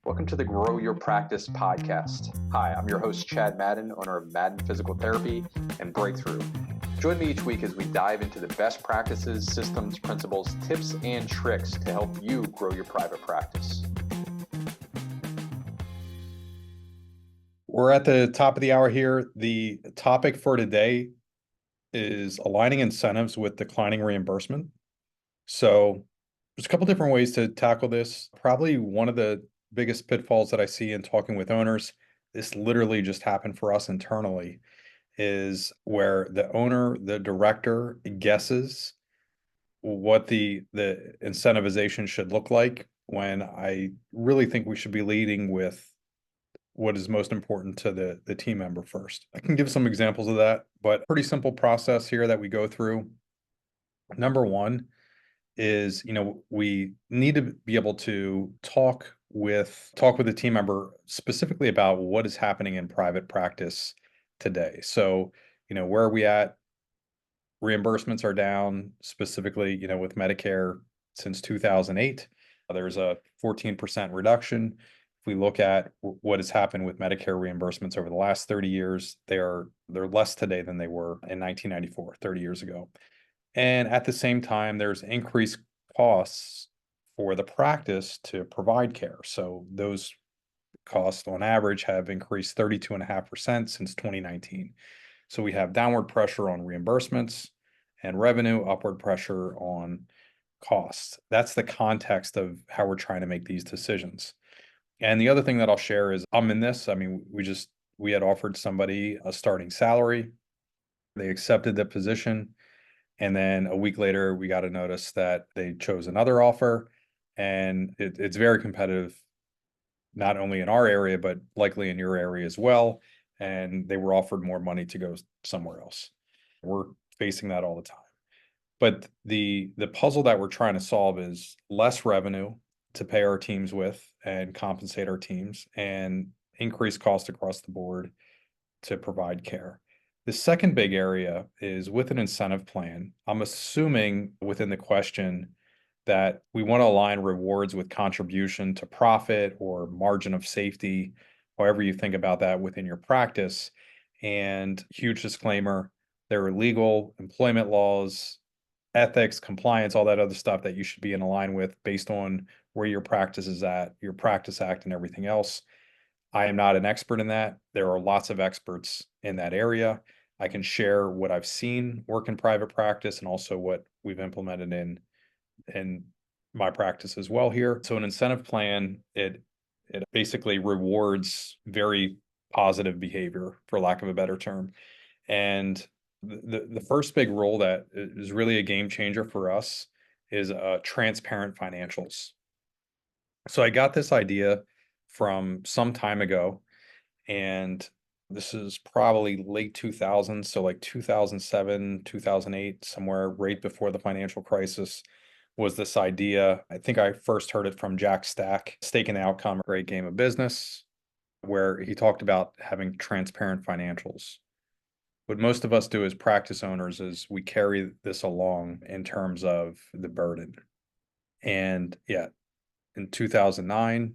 Welcome to the Grow Your Practice podcast. Hi, I'm your host, Chad Madden, owner of Madden Physical Therapy and Breakthrough. Join me each week as we dive into the best practices, systems, principles, tips, and tricks to help you grow your private practice. We're at the top of the hour here. The topic for today is aligning incentives with declining reimbursement. So there's a couple different ways to tackle this. Probably one of the biggest pitfalls that I see in talking with owners, this literally just happened for us internally, is where the owner, the director guesses what the incentivization should look like, when I really think we should be leading with what is most important to the team member first. I can give some examples of that, but pretty simple process here that we go through. Number one is, we need to be able to talk with the team member specifically about what is happening in private practice today. So, where are we at? Reimbursements are down, specifically, with Medicare since 2008. There's a 14% reduction. If we look at what has happened with Medicare reimbursements over the last 30 years, they're less today than they were in 1994, 30 years ago. And at the same time, there's increased costs for the practice to provide care. So those costs on average have increased 32.5% since 2019. So we have downward pressure on reimbursements and revenue, upward pressure on costs. That's the context of how we're trying to make these decisions. And the other thing that I'll share is I'm in this. I mean, we had offered somebody a starting salary. They accepted the position. And then a week later, we got a notice that they chose another offer. And it's very competitive, not only in our area, but likely in your area as well. And they were offered more money to go somewhere else. We're facing that all the time. But the puzzle that we're trying to solve is less revenue to pay our teams with and compensate our teams, and increase cost across the board to provide care. The second big area is with an incentive plan. I'm assuming within the question that we want to align rewards with contribution to profit or margin of safety, however you think about that within your practice. And huge disclaimer, there are legal, employment laws, ethics, compliance, all that other stuff that you should be in line with based on where your practice is at, your practice act and everything else. I am not an expert in that. There are lots of experts in that area. I can share what I've seen work in private practice and also what we've implemented in my practice as well here. So an incentive plan, it basically rewards very positive behavior, for lack of a better term. And the first big role that is really a game changer for us is transparent financials. So I got this idea from some time ago, and this is probably late 2000s, so like 2007, 2008, somewhere right before the financial crisis, was this idea. I think I first heard it from Jack Stack, Stake and Outcome, Great Game of Business, where he talked about having transparent financials. What most of us do as practice owners is we carry this along in terms of the burden. And yeah, in 2009,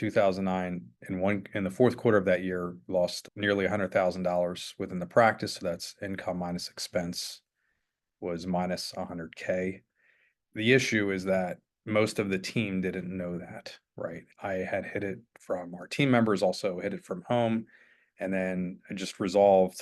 in the fourth quarter of that year, lost nearly $100,000 within the practice. So that's income minus expense was minus 100K. The issue is that most of the team didn't know that, right? I had hid it from our team members, also hid it from home. And then I just resolved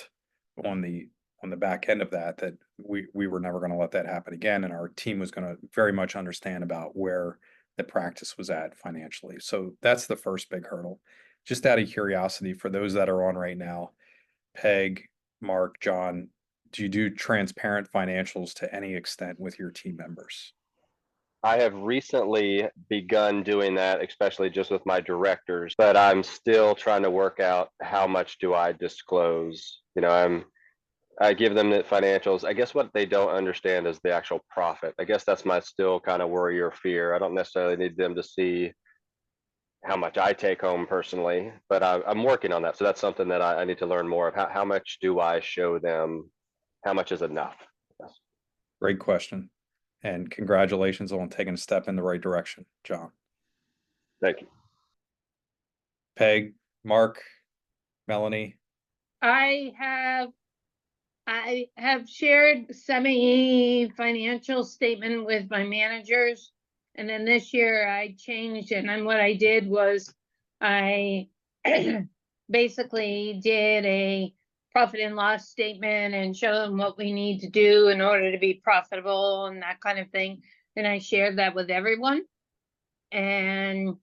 on the back end of that we were never going to let that happen again. And our team was going to very much understand about where the practice was at financially. So that's the first big hurdle. Just out of curiosity, for those that are on right now, Peg, Mark, John, do you do transparent financials to any extent with your team members? I have recently begun doing that, especially just with my directors, but I'm still trying to work out how much do I disclose. I give them the financials. I guess what they don't understand is the actual profit. I guess that's my still kind of worry or fear. I don't necessarily need them to see how much I take home personally, but I'm working on that. So that's something that I need to learn more of. How much do I show them? How much is enough? Yes. Great question. And congratulations on taking a step in the right direction, John. Thank you. Peg, Mark, Melanie. I have shared semi-financial statement with my managers. And then this year I changed, and then what I did was I basically did a profit and loss statement and show them what we need to do in order to be profitable and that kind of thing. And I shared that with everyone. And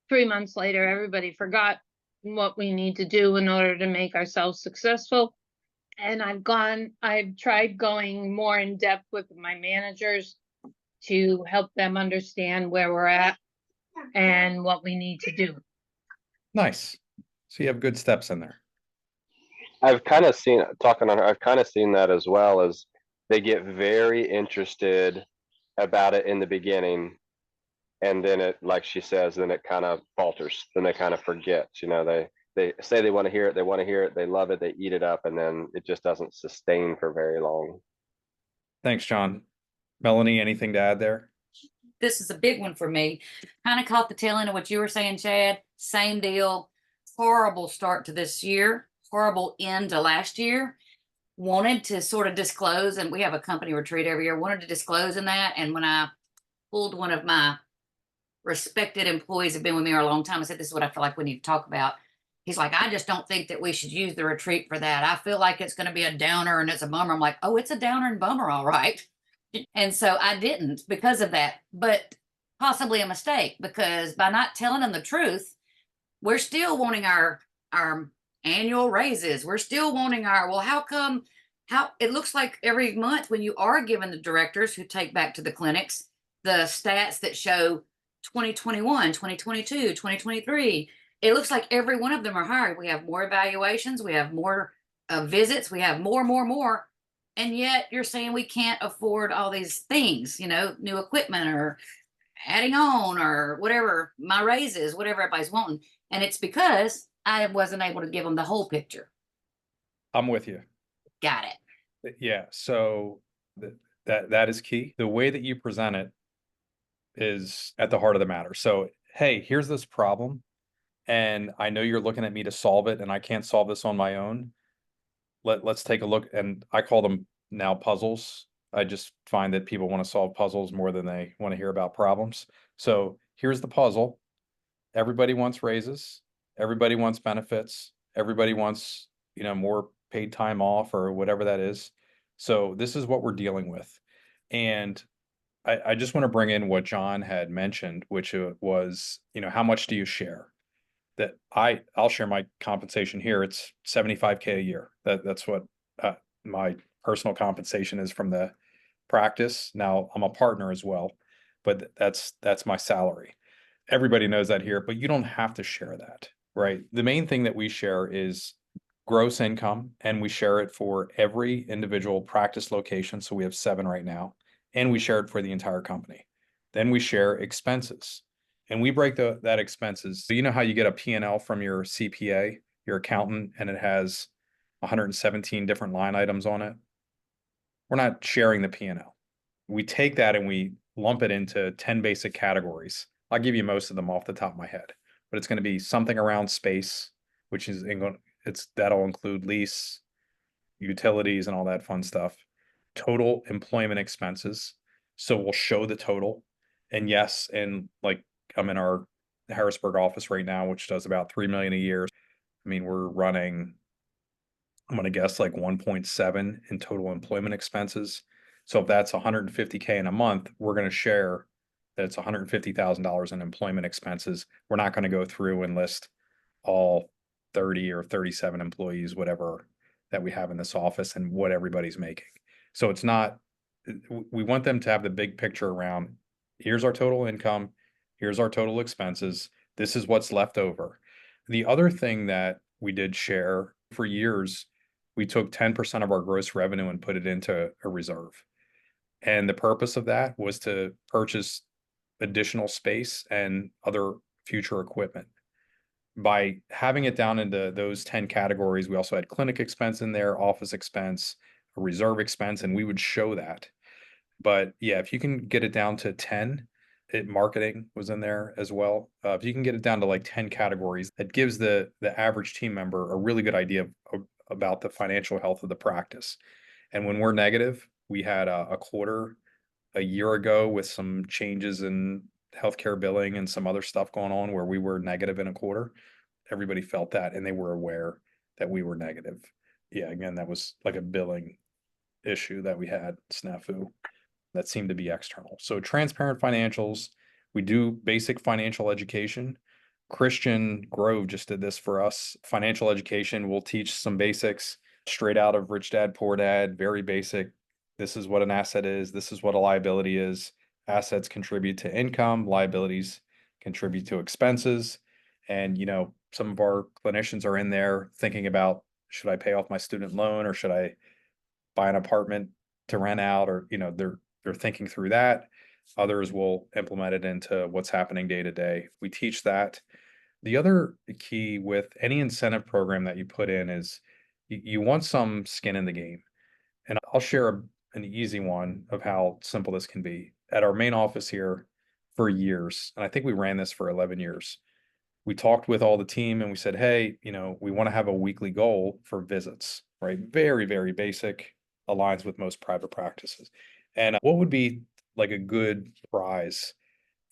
3 months later, everybody forgot what we need to do in order to make ourselves successful. And I've tried going more in depth with my managers to help them understand where we're at and what we need to do. Nice. So you have good steps in there. I've kind of seen, talking on her, I've kind of seen that as well, as they get very interested about it in the beginning. And then it, like she says, then it kind of falters. Then they kind of forget, they say they want to hear it, they love it, they eat it up, and then it just doesn't sustain for very long. Thanks, John. Melanie, anything to add there? This is a big one for me. Kind of caught the tail end of what you were saying, Chad. Same deal. Horrible start to this year. Horrible end to last year. Wanted to sort of disclose, and we have a company retreat every year, wanted to disclose in that. And when I pulled one of my respected employees who've been with me for a long time, I said, this is what I feel like we need to talk about. He's like, I just don't think that we should use the retreat for that. I feel like it's going to be a downer and it's a bummer. I'm like, oh, it's a downer and bummer, all right. And so I didn't because of that, but possibly a mistake, because by not telling them the truth, we're still wanting our annual raises. We're still wanting well, how it looks like every month when you are giving the directors who take back to the clinics the stats that show 2021, 2022, 2023, it looks like every one of them are higher. We have more evaluations, we have more visits, we have more. And yet you're saying we can't afford all these things, new equipment or adding on or whatever, my raises, whatever everybody's wanting. And it's because I wasn't able to give them the whole picture. I'm with you. Got it. Yeah. So that is key. The way that you present it is at the heart of the matter. So, hey, here's this problem, and I know you're looking at me to solve it, and I can't solve this on my own. Let's take a look. And I call them now puzzles. I just find that people want to solve puzzles more than they want to hear about problems. So here's the puzzle. Everybody wants raises. Everybody wants benefits. Everybody wants, more paid time off or whatever that is. So this is what we're dealing with. And I just want to bring in what John had mentioned, which was, how much do you share? That I'll share my compensation here. It's 75K a year. That's what my personal compensation is from the practice. Now I'm a partner as well, but that's my salary. Everybody knows that here, but you don't have to share that, right? The main thing that we share is gross income, and we share it for every individual practice location. So we have 7 right now, and we share it for the entire company. Then we share expenses. And we break that expenses. So you know how you get a P&L from your CPA, your accountant, and it has 117 different line items on it? We're not sharing the P&L. We take that and we lump it into 10 basic categories. I'll give you most of them off the top of my head, but it's going to be something around space, which is that'll include lease, utilities, and all that fun stuff. Total employment expenses. So we'll show the total. And yes, and like I'm in our Harrisburg office right now, which does about 3 million a year. I mean, we're running, I'm going to guess like 1.7 in total employment expenses. So if that's 150K in a month, we're going to share that it's $150,000 in employment expenses. We're not going to go through and list all 30 or 37 employees, whatever that we have in this office and what everybody's making. So it's not, we want them to have the big picture around, here's our total income, here's our total expenses, this is what's left over. The other thing that we did share for years, we took 10% of our gross revenue and put it into a reserve. And the purpose of that was to purchase additional space and other future equipment. By having it down into those 10 categories, we also had clinic expense in there, office expense, a reserve expense, and we would show that. But yeah, if you can get it down to 10, Marketing was in there as well. If you can get it down to like 10 categories, that gives the average team member a really good idea about the financial health of the practice. And when we're negative, we had a quarter a year ago with some changes in healthcare billing and some other stuff going on where we were negative in a quarter. Everybody felt that and they were aware that we were negative. Yeah, again, that was like a billing issue that we had, snafu, that seemed to be external. So transparent financials, we do basic financial education. Christian Grove just did this for us. Financial education, we'll teach some basics straight out of Rich Dad, Poor Dad, very basic. This is what an asset is. This is what a liability is. Assets contribute to income, liabilities contribute to expenses. And, some of our clinicians are in there thinking about, should I pay off my student loan or should I buy an apartment to rent out? Or, they're thinking through that. Others will implement it into what's happening day to day. We teach that. The other key with any incentive program that you put in is you want some skin in the game. And I'll share an easy one of how simple this can be. At our main office here for years, and I think we ran this for 11 years, we talked with all the team and we said, hey, we want to have a weekly goal for visits, right? Very, very basic, aligns with most private practices. And what would be like a good prize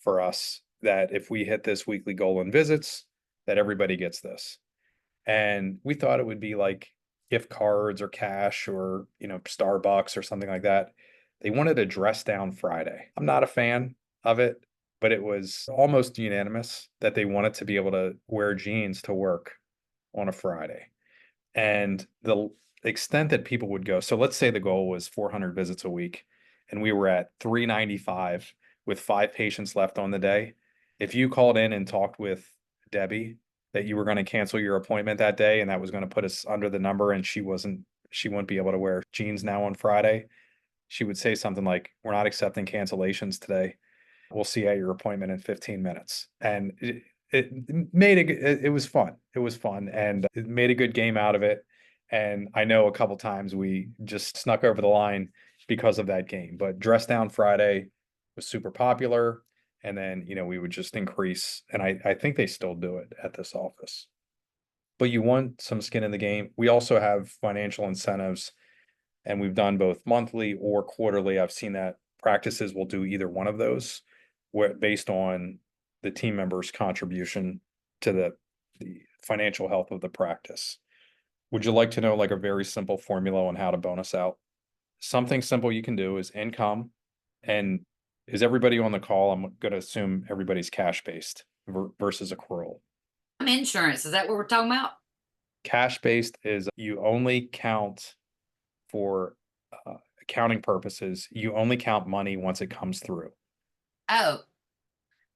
for us that if we hit this weekly goal in visits, that everybody gets this? And we thought it would be like gift cards or cash or, Starbucks or something like that. They wanted a dress down Friday. I'm not a fan of it, but it was almost unanimous that they wanted to be able to wear jeans to work on a Friday. And the extent that people would go, so let's say the goal was 400 visits a week and we were at 395 with 5 patients left on the day. If you called in and talked with Debbie that you were going to cancel your appointment that day and that was going to put us under the number and she wouldn't be able to wear jeans now on Friday, she would say something like, we're not accepting cancellations today. We'll see you at your appointment in 15 minutes. And it was fun. It was fun and it made a good game out of it. And I know a couple times we just snuck over the line because of that game, but Dress Down Friday was super popular. And then, we would just increase. And I think they still do it at this office. But you want some skin in the game. We also have financial incentives and we've done both monthly or quarterly. I've seen that practices will do either one of those based on the team member's contribution to the financial health of the practice. Would you like to know like a very simple formula on how to bonus out? Something simple you can do is income. And is everybody on the call? I'm going to assume everybody's cash based versus accrual. Insurance, is that what we're talking about? Cash based is you only count for accounting purposes. You only count money once it comes through. Oh,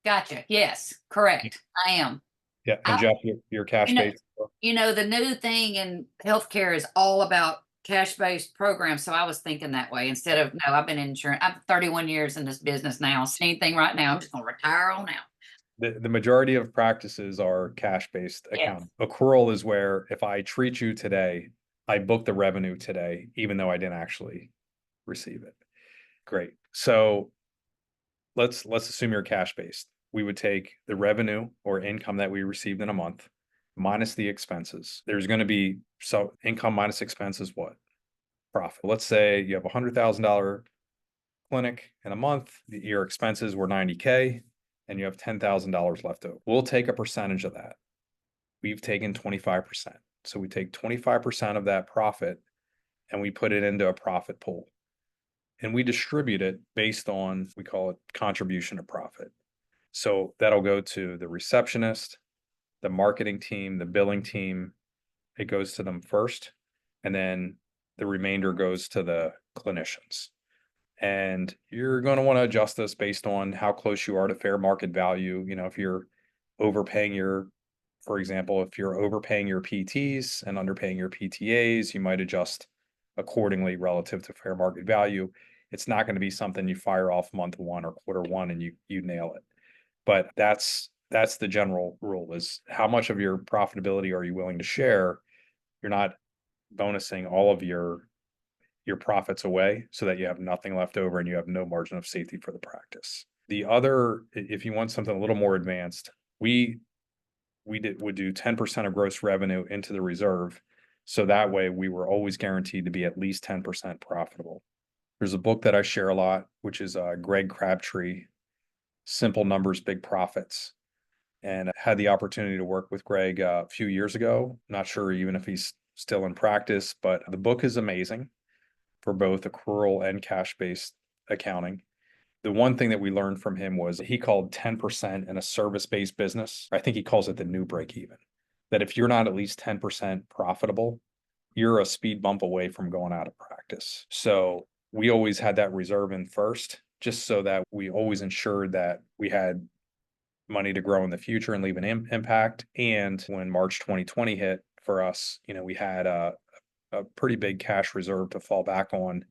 gotcha. Yes, correct. I am. Yeah. And Jeff, you're cash based. The new thing in healthcare is all about cash-based programs. So I was thinking that way instead of, no, I've been in insurance. I'm 31 years in this business now. Same thing right now. I'm just going to retire on out. The majority of practices are cash-based accounting. Yes. Accrual is where if I treat you today, I book the revenue today, even though I didn't actually receive it. Great. So let's assume you're cash-based. We would take the revenue or income that we received in a month minus the expenses. There's going to be income minus expenses, what? Profit. Let's say you have $100,000 clinic in a month, your expenses were $90K and you have $10,000 left over. We'll take a percentage of that. We've taken 25%. So we take 25% of that profit and we put it into a profit pool. And we distribute it based on, we call it contribution to profit. So that'll go to the receptionist, the marketing team, the billing team. It goes to them first, and then the remainder goes to the clinicians. And you're going to want to adjust this based on how close you are to fair market value. If you're overpaying for example, if you're overpaying your PTs and underpaying your PTAs, you might adjust accordingly relative to fair market value. It's not going to be something you fire off month one or quarter one and you nail it. But that's the general rule, is how much of your profitability are you willing to share? You're not bonusing all of your profits away so that you have nothing left over and you have no margin of safety for the practice. The other, if you want something a little more advanced, would do 10% of gross revenue into the reserve. So that way we were always guaranteed to be at least 10% profitable. There's a book that I share a lot, which is Greg Crabtree, Simple Numbers, Big Profits. And I had the opportunity to work with Greg a few years ago. Not sure even if he's still in practice, but the book is amazing for both accrual and cash-based accounting. The one thing that we learned from him was he called 10% in a service-based business. I think he calls it the new break even. That if you're not at least 10% profitable, you're a speed bump away from going out of practice. So we always had that reserve in first, just so that we always ensured that we had money to grow in the future and leave an impact. And when March 2020 hit for us, we had a pretty big cash reserve to fall back on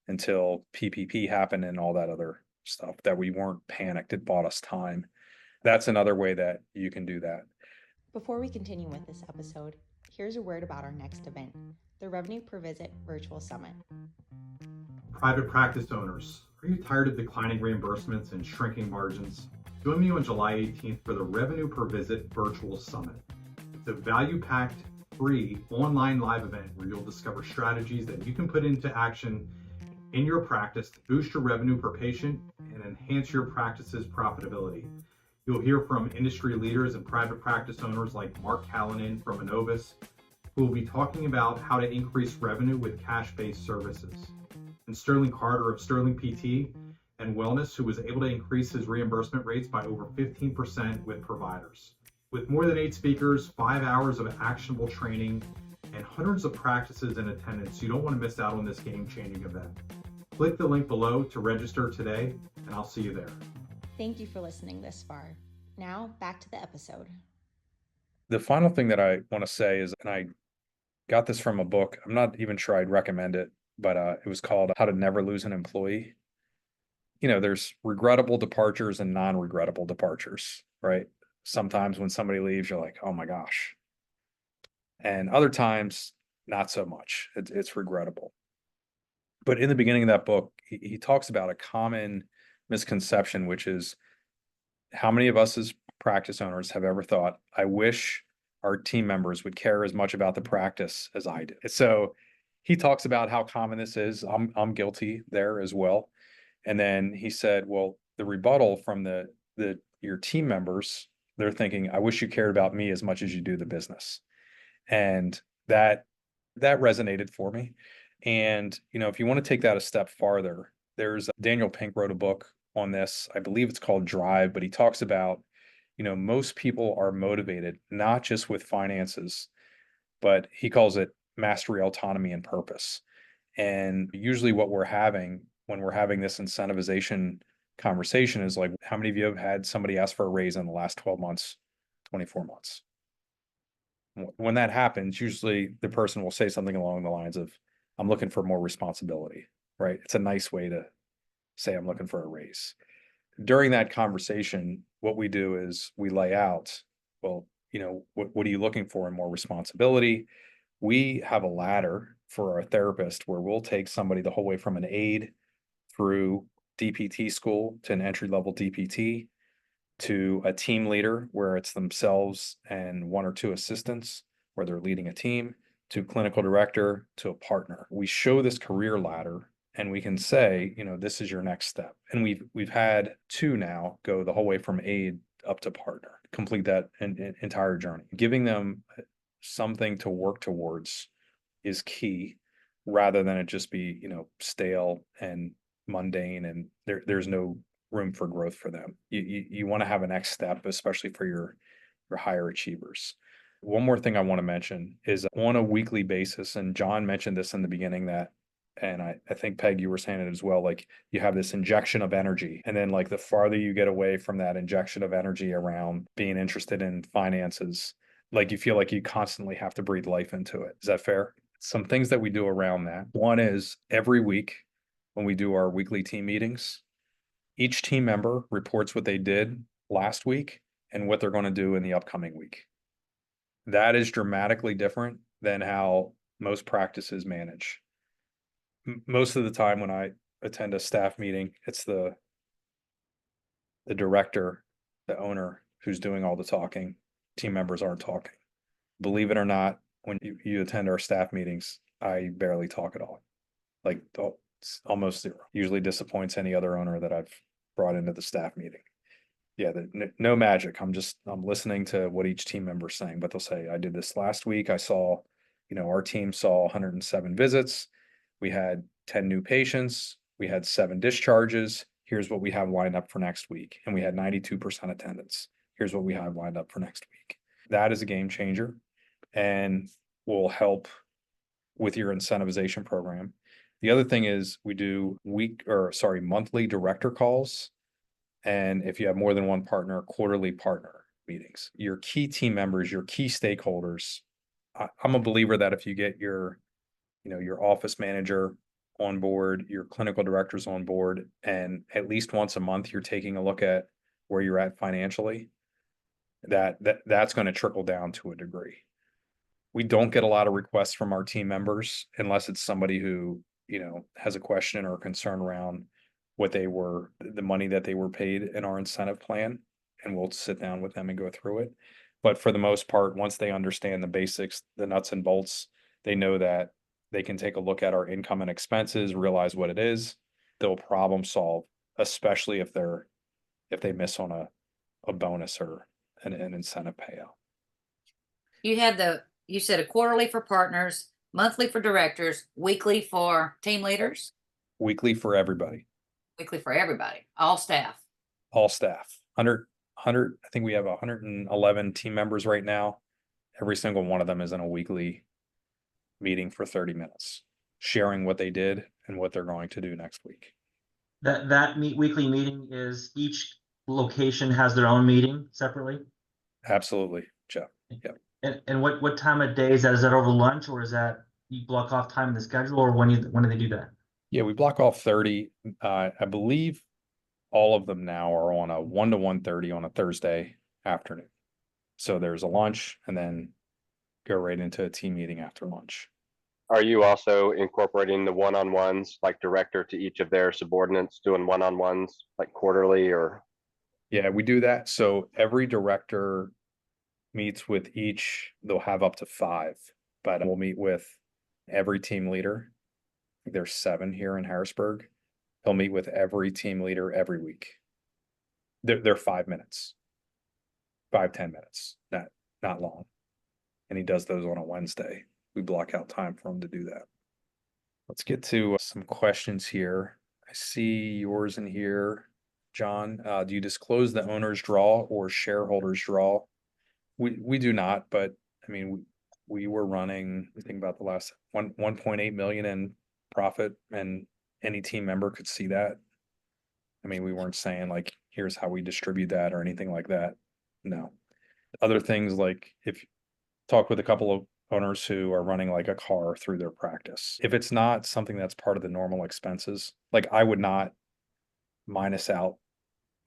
until PPP happened and all that other stuff, that we weren't panicked. It bought us time. That's another way that you can do that. Before we continue with this episode, here's a word about our next event, the Revenue Per Visit Virtual Summit. Private practice owners, are you tired of declining reimbursements and shrinking margins? Join me on July 18th for the Revenue Per Visit Virtual Summit. It's a value-packed, free, online live event where you'll discover strategies that you can put into action in your practice to boost your revenue per patient and enhance your practice's profitability. You'll hear from industry leaders and private practice owners like Mark Callanan from Innovus, who will be talking about how to increase revenue with cash-based services. And Sterling Carter of Sterling PT and Wellness, who was able to increase his reimbursement rates by over 15% with providers. With more than 8 speakers, 5 hours of actionable training, and hundreds of practices in attendance, you don't want to miss out on this game-changing event. Click the link below to register today, and I'll see you there. Thank you for listening this far. Now, back to the episode. The final thing that I want to say is, and I got this from a book, I'm not even sure I'd recommend it, but it was called How to Never Lose an Employee. There's regrettable departures and non-regrettable departures, right? Sometimes when somebody leaves, you're like, oh my gosh. And other times, not so much. It's regrettable. But in the beginning of that book, he talks about a common misconception, which is, how many of us as practice owners have ever thought, I wish our team members would care as much about the practice as I did? So he talks about how common this is. I'm guilty there as well. And then he said, well, the rebuttal from your team members, they're thinking, I wish you cared about me as much as you do the business. And that resonated for me. And, if you want to take that a step farther, there's Daniel Pink wrote a book on this. I believe it's called Drive, but he talks about, most people are motivated, not just with finances, but he calls it mastery, autonomy, and purpose. And usually what we're having when we're having this incentivization conversation is like, how many of you have had somebody ask for a raise in the last 12 months, 24 months? When that happens, usually the person will say something along the lines of, I'm looking for more responsibility, right? It's a nice way to say I'm looking for a raise. During that conversation, what we do is we lay out, well, what are you looking for in more responsibility? We have a ladder for our therapist where we'll take somebody the whole way from an aide through DPT school to an entry-level DPT to a team leader where it's themselves and 1 or 2 assistants where they're leading a team, to clinical director, to a partner. We show this career ladder and we can say, this is your next step. And we've had 2 now go the whole way from aide up to partner, complete that entire journey. Giving them something to work towards is key, rather than it just be, stale and mundane, and there's no room for growth for them. You want to have a next step, especially for your higher achievers. One more thing I want to mention is on a weekly basis, and John mentioned this in the beginning, and I think Peg, you were saying it as well, like you have this injection of energy, and then like the farther you get away from that injection of energy around being interested in finances, like you feel like you constantly have to breathe life into it. Is that fair? Some things that we do around that. One is every week when we do our weekly team meetings, each team member reports what they did last week and what they're going to do in the upcoming week. That is dramatically different than how most practices manage. Most of the time when I attend a staff meeting, it's the the director, the owner who's doing all the talking, team members aren't talking. Believe it or not, when you attend our staff meetings, I barely talk at all. Like it's almost zero. Usually disappoints any other owner that I've brought into the staff meeting. Yeah, no magic. I'm listening to what each team member's saying, but they'll say, I did this last week. I saw, our team saw 107 visits. We had 10 new patients. We had 7 discharges. Here's what we have lined up for next week. And we had 92% attendance. Here's what we have lined up for next week. That is a game changer and will help with your incentivization program. The other thing is we do monthly director calls. And if you have more than one partner, quarterly partner meetings. Your key team members, your key stakeholders. I'm a believer that if you get your office manager on board, your clinical directors on board, and at least once a month, you're taking a look at where you're at financially, that's going to trickle down to a degree. We don't get a lot of requests from our team members unless it's somebody who, has a question or a concern around the money that they were paid in our incentive plan, and we'll sit down with them and go through it. But for the most part, once they understand the basics, the nuts and bolts, they know that they can take a look at our income and expenses, realize what it is. They'll problem solve, especially if they miss on a bonus or an incentive payout. You said a quarterly for partners, monthly for directors, weekly for team leaders? Weekly for everybody. Weekly for everybody, all staff. All staff. 100, I think we have 111 team members right now. Every single one of them is in a weekly meeting for 30 minutes, sharing what they did and what they're going to do next week. Weekly meeting is each location has their own meeting separately? Absolutely, Jeff. Yep. And what time of day is that? Is that over lunch, or is that you block off time in the schedule, or when do they do that? Yeah, we block off 30. I believe all of them now are on a 1 to 1:30 on a Thursday afternoon. So there's a lunch and then go right into a team meeting after lunch. Are you also incorporating the one-on-ones, like director to each of their subordinates, doing one-on-ones like quarterly or? Yeah, we do that. So every director meets with they'll have up to 5, but we'll meet with every team leader. There's 7 here in Harrisburg. He'll meet with every team leader every week. They're 5 minutes, 5-10 minutes, not long. And he does those on a Wednesday. We block out time for him to do that. Let's get to some questions here. I see yours in here, John. Do you disclose the owner's draw or shareholders draw? We do not, but I mean, we were running, I think about the last 1.8 million in profit, and any team member could see that. I mean, we weren't saying like, here's how we distribute that or anything like that. No. Other things like if you talk with a couple of owners who are running like a car through their practice, if it's not something that's part of the normal expenses, like I would not minus out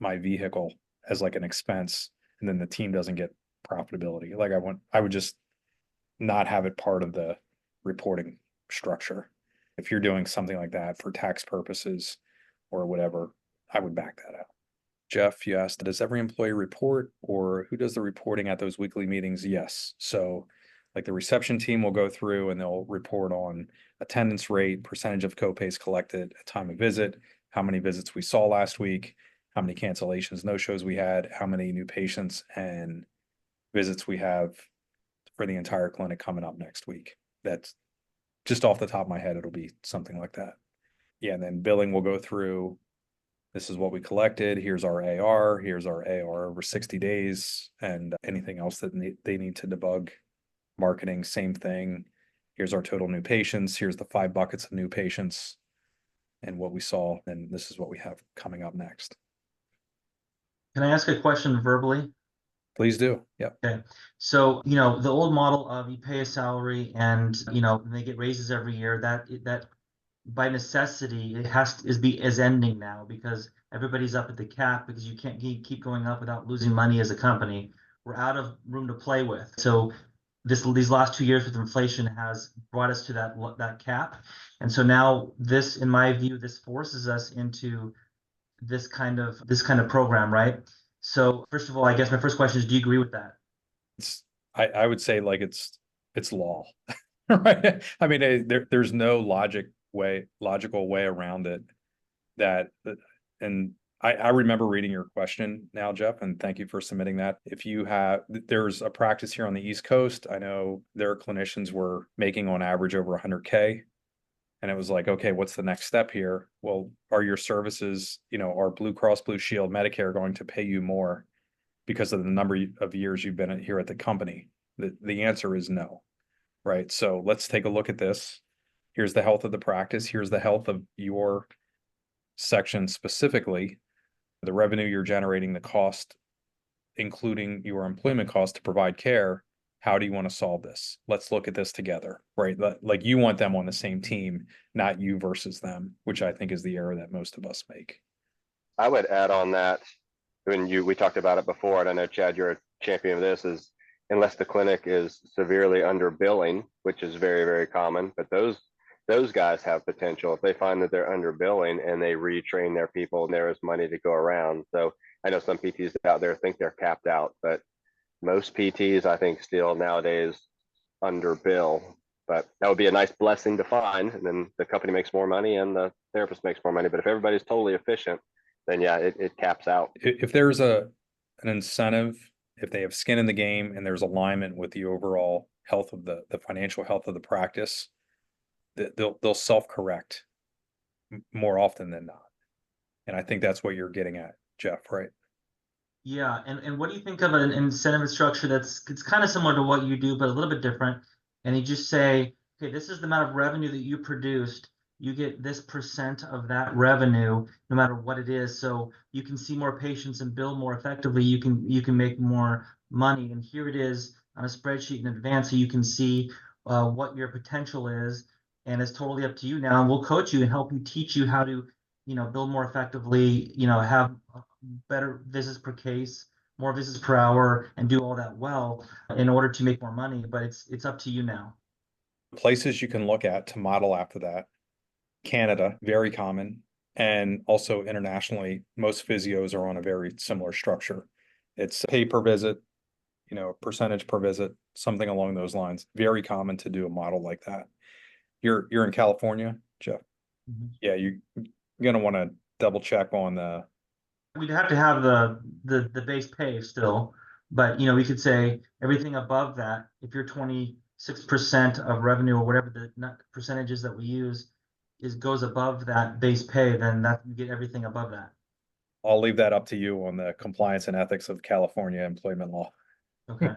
my vehicle as like an expense and then the team doesn't get profitability. Like I would just not have it part of the reporting structure. If you're doing something like that for tax purposes or whatever, I would back that out. Jeff, you asked, does every employee report, or who does the reporting at those weekly meetings? Yes. So like the reception team will go through and they'll report on attendance rate, percentage of copays collected at time of visit, how many visits we saw last week, how many cancellations, no-shows we had, how many new patients and visits we have for the entire clinic coming up next week. That's just off the top of my head, it'll be something like that. Yeah, and then billing will go through, this is what we collected, here's our AR over 60 days, and anything else that they need to debug. Marketing, same thing. Here's our total new patients, here's the 5 buckets of new patients and what we saw, and this is what we have coming up next. Can I ask a question verbally? Please do. Yep. Okay. So, the old model of you pay a salary and, they get raises every year, that by necessity, it is ending now because everybody's up at the cap because you can't keep going up without losing money as a company. We're out of room to play with. So these last 2 years with inflation has brought us to that cap. And so now this, in my view, this forces us into this kind of program, right? So first of all, I guess my first question is, do you agree with that? I would say like it's law, right? I mean, there's no logical way around it that, and I remember reading your question now, Jeff, and thank you for submitting that. There's a practice here on the East Coast. I know their clinicians were making on average over 100K. And it was like, okay, what's the next step here? Well, are your services, are Blue Cross Blue Shield, Medicare going to pay you more because of the number of years you've been here at the company? The answer is no, right? So let's take a look at this. Here's the health of the practice. Here's the health of your section specifically, the revenue you're generating, the cost, including your employment cost to provide care. How do you want to solve this? Let's look at this together, right? Like you want them on the same team, not you versus them, which I think is the error that most of us make. I would add on that, we talked about it before, and I know, Chad, you're a champion of this, is unless the clinic is severely under billing, which is very, very common, but those guys have potential. If they find that they're under billing and they retrain their people, and there is money to go around. So I know some PTs out there think they're capped out, but most PTs, I think, still nowadays under bill. But that would be a nice blessing to find, and then the company makes more money and the therapist makes more money. But if everybody's totally efficient, then yeah, it caps out. If there's an incentive, if they have skin in the game and there's alignment with the overall health of the financial health of the practice, they'll self-correct more often than not. And I think that's what you're getting at, Jeff, right? Yeah, and what do you think of an incentive structure it's kind of similar to what you do, but a little bit different? And you just say, okay, this is the amount of revenue that you produced. You get this percent of that revenue, no matter what it is. So you can see more patients and bill more effectively. You can make more money. And here it is on a spreadsheet in advance, so you can see what your potential is. And it's totally up to you now. And we'll coach you and help you, teach you how to, build more effectively. Have better visits per case, more visits per hour, and do all that well in order to make more money. But it's up to you now. Places you can look at to model after that: Canada, very common, and also internationally, most physios are on a very similar structure. It's pay per visit, percentage per visit, something along those lines. Very common to do a model like that. You're in California, Jeff. Mm-hmm. Yeah, you're gonna want to double check on we'd have to have the base pay still, but we could say everything above that, if you're 26% of revenue or whatever the percentages that we use goes above that base pay, then that you get everything above that. I'll leave that up to you on the compliance and ethics of California employment law. Okay.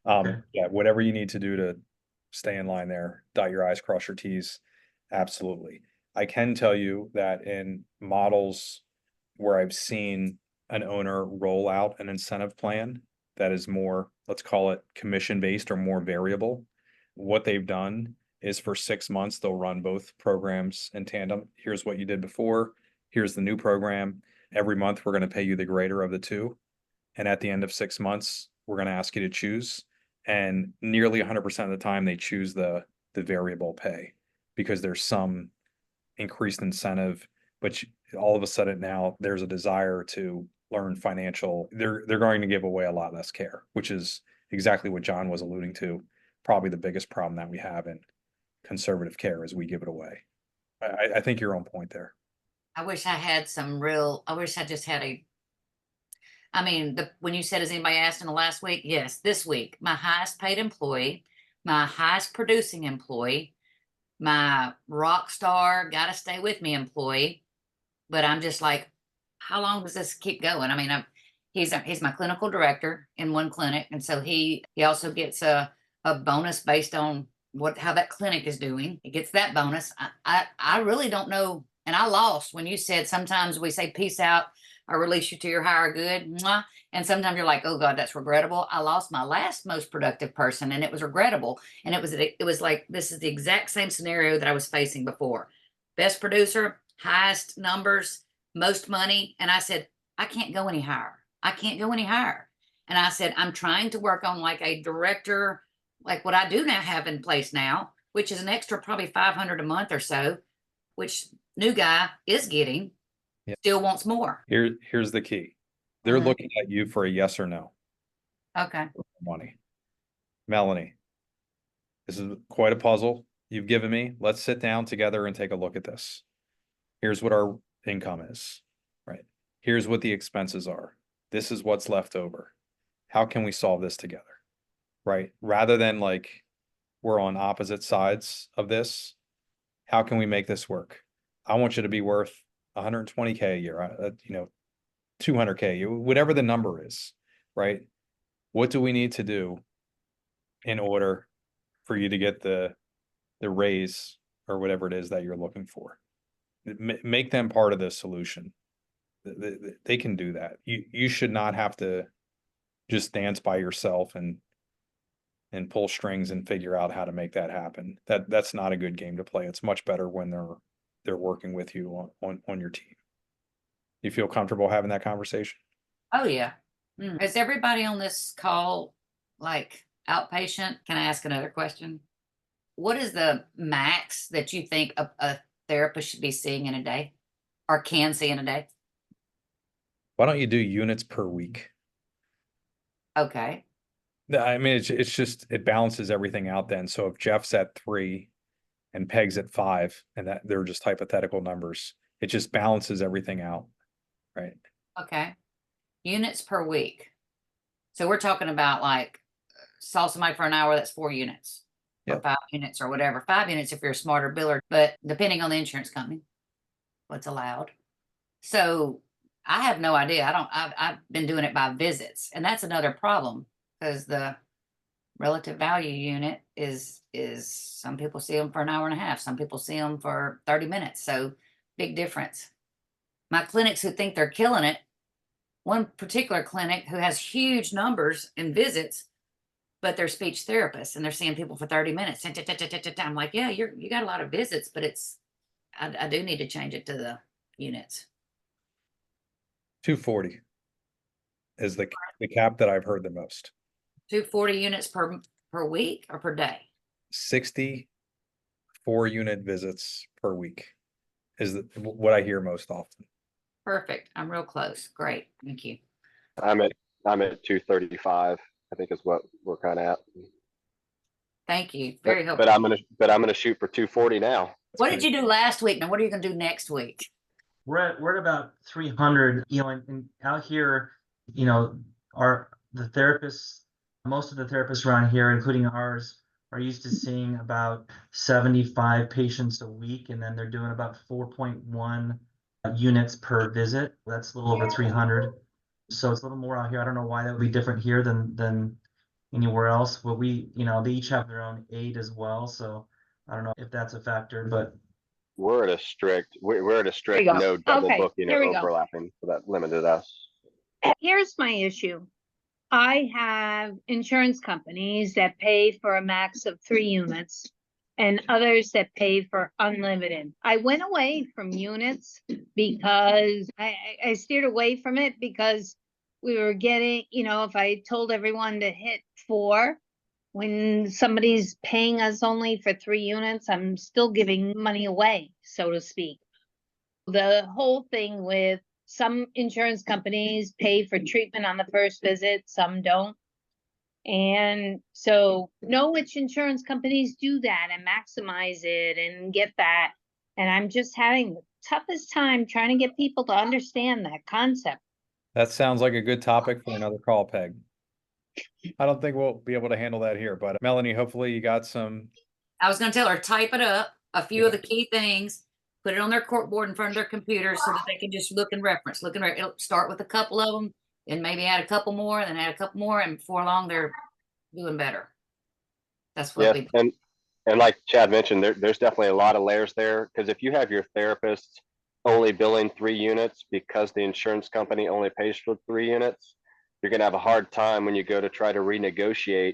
Okay. Yeah, whatever you need to do to stay in line there, dot your I's, cross your T's. Absolutely. I can tell you that in models where I've seen an owner roll out an incentive plan that is more, let's call it commission-based or more variable, what they've done is for 6 months, they'll run both programs in tandem. Here's what you did before. Here's the new program. Every month, we're going to pay you the greater of the two. And at the end of 6 months, we're going to ask you to choose. And nearly 100% of the time, they choose the variable pay because there's some increased incentive, but all of a sudden now there's a desire to learn financial. They're going to give away a lot less care, which is exactly what John was alluding to. Probably the biggest problem that we have in conservative care is we give it away. I think you're on point there. I wish I just had when you said, has anybody asked in the last week? Yes, this week, my highest paid employee, my highest producing employee, my rock star, gotta stay with me employee. But I'm just like, how long does this keep going? I mean, he's my clinical director in one clinic. And so he also gets a bonus based on how that clinic is doing. He gets that bonus. I really don't know. And I lost when you said sometimes we say peace out or release you to your higher good. Mwah. And sometimes you're like, oh God, that's regrettable. I lost my last most productive person and it was regrettable. And it was like, this is the exact same scenario that I was facing before. Best producer, highest numbers, most money. And I said, I can't go any higher. I can't go any higher. And I said, I'm trying to work on like a director, like what I do now have in place now, which is an extra probably $500 a month or so, which new guy is getting. still wants more. Here's the key. They're Mhm. looking at you for a yes or no Okay. money. Melanie, this is quite a puzzle you've given me. Let's sit down together and take a look at this. Here's what our income is, right? Here's what the expenses are. This is what's left over. How can we solve this together? Right? Rather than like we're on opposite sides of this, how can we make this work? I want you to be worth 120K a year, 200K, whatever the number is, right? What do we need to do in order for you to get the raise or whatever it is that you're looking for? Make them part of the solution. They can do that. You should not have to just dance by yourself and pull strings and figure out how to make that happen. That's not a good game to play. It's much better when they're working with you on your team. You feel comfortable having that conversation? Oh, yeah. Is everybody on this call like outpatient? Can I ask another question? What is the max that you think a therapist should be seeing in a day or can see in a day? Why don't you do units per week? Okay. I mean, it's just, it balances everything out then. So if Jeff's at 3 and Peg's at 5, and that they're just hypothetical numbers, it just balances everything out, right? Okay. Units per week. So we're talking about like saw somebody for an hour, that's 4 units. Or Yep. 5 units or whatever. 5 units if you're a smarter biller, but depending on the insurance company, what's allowed. So I have no idea. I've been doing it by visits, and that's another problem because the relative value unit is some people see them for an hour and a half, some people see them for 30 minutes. So big difference. My clinics who think they're killing it, one particular clinic who has huge numbers in visits, but they're speech therapists and they're seeing people for 30 minutes. I'm like, yeah, you got a lot of visits, but I do need to change it to the units. 240 is the cap that I've heard the most. 240 units per week or per day? 64 unit visits per week is what I hear most often. Perfect. I'm real close. Great. Thank you. I'm at 235, I think is what we're kind of at. Thank you. Very helpful. But I'm gonna shoot for 240 now. What did you do last week? Now what are you gonna do next week? We're at about 300, and out here, the therapists, most of the therapists around here, including ours, are used to seeing about 75 patients a week, and then they're doing about 4.1 units per visit. That's a little over 300. So it's a little more out here. I don't know why that would be different here than anywhere else. But they each have their own aid as well. So I don't know if that's a factor, but We're at a strict you go. no double Okay, booking or here we go. overlapping, so that limited us. Here's my issue. I have insurance companies that pay for a max of 3 units and others that pay for unlimited. I went away from units because I steered away from it because we were getting, if I told everyone to hit 4, when somebody's paying us only for 3 units, I'm still giving money away, so to speak. The whole thing with some insurance companies pay for treatment on the first visit, some don't. And so know which insurance companies do that and maximize it and get that. And I'm just having the toughest time trying to get people to understand that concept. That sounds like a good topic for another call, Peg. I don't think we'll be able to handle that here, but Melanie, hopefully you got some. I was gonna tell her, type it up, a few of the key things, put it on their corkboard in front of their computer so that they can just look and reference. It'll start with a couple of them and maybe add a couple more, and then add a couple more, and before long they're doing better. That's what Yes, and like Chad mentioned, there's definitely a lot of layers there, because if you have your therapist only billing 3 units because the insurance company only pays for 3 units, you're gonna have a hard time when you go to try to renegotiate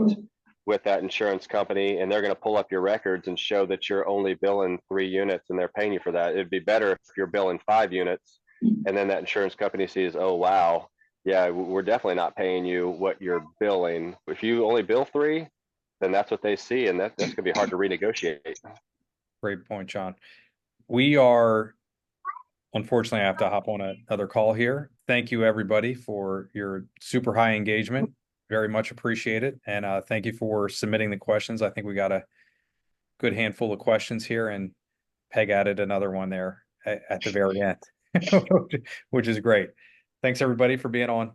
with that insurance company, and they're gonna pull up your records and show that you're only billing 3 units and they're paying you for that. It'd be better if you're billing 5 units and then that insurance company sees, oh wow, yeah, we're definitely not paying you what you're billing. If you only bill 3, then that's what they see, and that's gonna be hard to renegotiate. Great point, John. We are unfortunately, I have to hop on another call here. Thank you, everybody, for your super high engagement. Very much appreciate it. And thank you for submitting the questions. I think we got a good handful of questions here, and Peg added another one there at the very end, which is great. Thanks, everybody, for being on.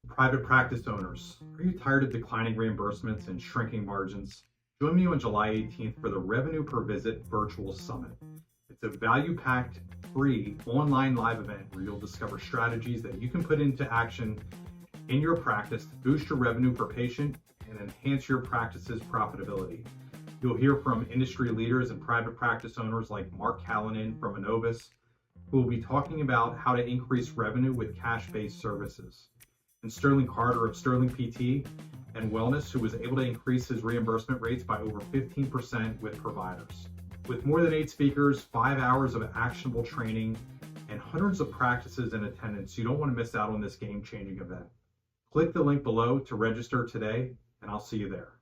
Private practice owners, are you tired of declining reimbursements and shrinking margins? Join me on July 18th for the Revenue Per Visit Virtual Summit. It's a value-packed, free, online live event where you'll discover strategies that you can put into action in your practice to boost your revenue per patient and enhance your practice's profitability. You'll hear from industry leaders and private practice owners like Mark Callanan from Innovis, who will be talking about how to increase revenue with cash-based services, and Sterling Carter of Sterling PT and Wellness, who was able to increase his reimbursement rates by over 15% with providers. With more than 8 speakers, 5 hours of actionable training, and hundreds of practices in attendance, you don't want to miss out on this game-changing event. Click the link below to register today, and I'll see you there.